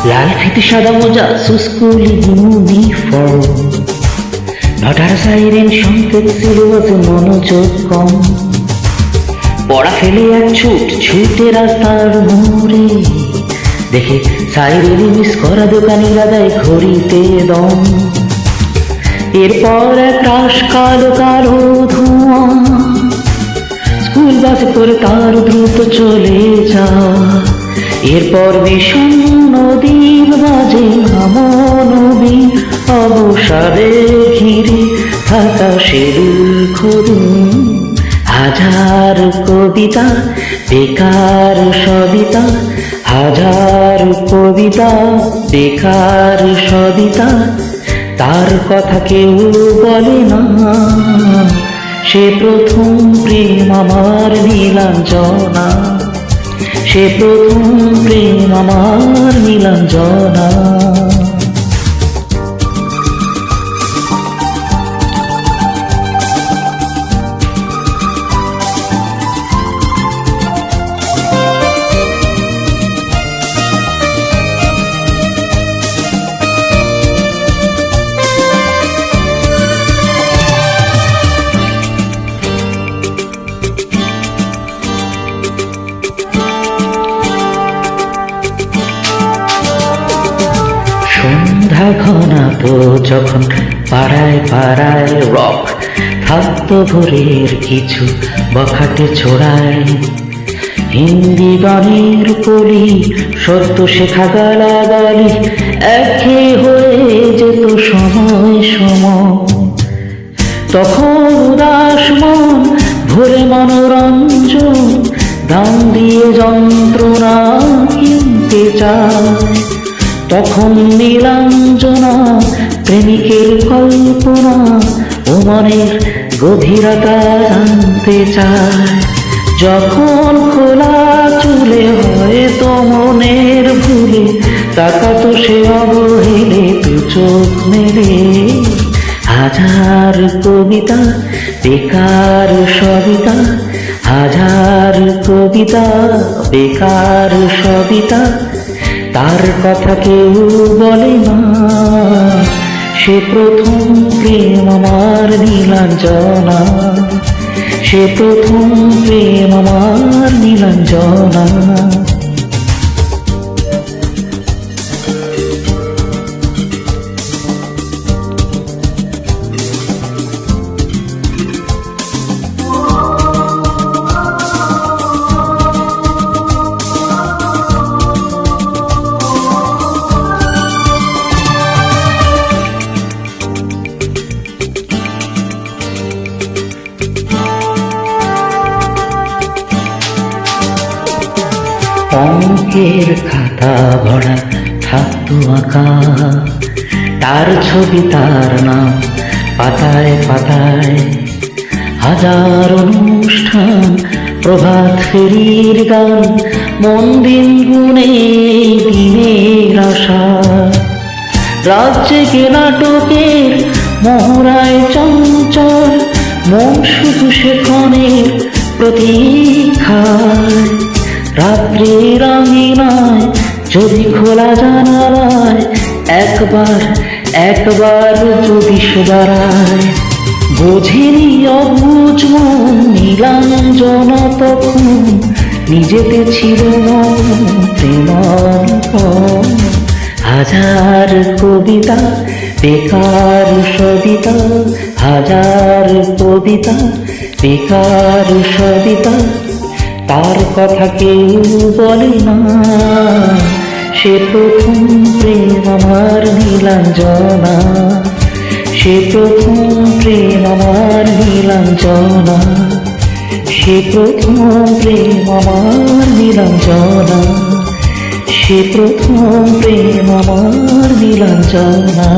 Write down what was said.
লাল ফিতে সাদা মোজা স্কুল ইউনিফর্ম, নটার সাইরেন সংকেত সিলেবাসে মনোযোগ কম। পড়া ফেলে এক ছুটে রাস্তার মোড়ে, দেখে সাইরেন মিস করা দোকানিরা দেয় ঘড়িতে দম। এরপর এক রাশ কালো কালো ধোঁয়া, স্কুল বাসে করে তার দ্রুত চলে যা। এরপর বিষণ্ণ দ্বীপ বাজে আমনবী অবসাদে ঘিরে থাকা সেরুখুদুম। হাজার কবিতা বেকার সবিতা, হাজার কবিতা বেকার সবিতা, তার কথা কেউ বলে না। সে প্রথম প্রেম আমার নীলাঞ্জনা, সে প্রথম প্রেম আমার নীলাঞ্জনা। সন্ধ্যা ঘনাতো যখন পাড়ায় পাড়ায় রক থাকতো ভোরের কিছু বখাটে ছোড়ায়। হিন্দি গানের কলি সত্য শেখা গালাগালি একঘেয়ে হয়ে যেত সময় সময়। তখন উদাস মন ভরে মনোরঞ্জন, দাম দিয়ে যন্ত্রণা কিনতে চায়। তখন নীলাঞ্জনা প্রেমিকের কল্পনা ও মনের গভীরতা জানতে চায়। যখন খোলা চুলে হয়তো মনের ভুলে তাকাতো সে অবহেলে দু চোখ মেলে। হাজার কবিতা বেকার সবিতা, হাজার কবিতা বেকার সবিতা, তার কথা কেউ বলে না। সে প্রথম প্রেম আমার নীলাঞ্জনা, সে প্রথম প্রেম আমার নীলাঞ্জনা। অঙ্কের খাতা ভরা থাকতো আঁকা, তার ছবি তার নাম পাতায় পাতায়। হাজার অনুষ্ঠান প্রভাত ফেরির গান, মন দিন গুনে দিনের আশা। রাজ্যে নাটকের মহড়ায় চঞ্চল মন শুধু সেখানের প্রতীক্ষায়। রাত্রির আঙিনায় যদি খোলা জানালায় একবার একবার যদি দাঁড়ায়, বোঝেনি অবুঝ মন নীলাঞ্জনা তখন নিজেতে ছিল প্রেমার্পণ। হাজার কবিতা বেকার সবিতা, হাজার কবিতা বেকার সবিতা, তার কথা কেউ বলে না। সে প্রথম প্রেম আমার নীলাঞ্জনা, সে প্রথম প্রেম আমার নীলাঞ্জনা, সে প্রথম প্রেম আমার নীলাঞ্জনা, সে প্রথম প্রেম আমার নীলাঞ্জনা।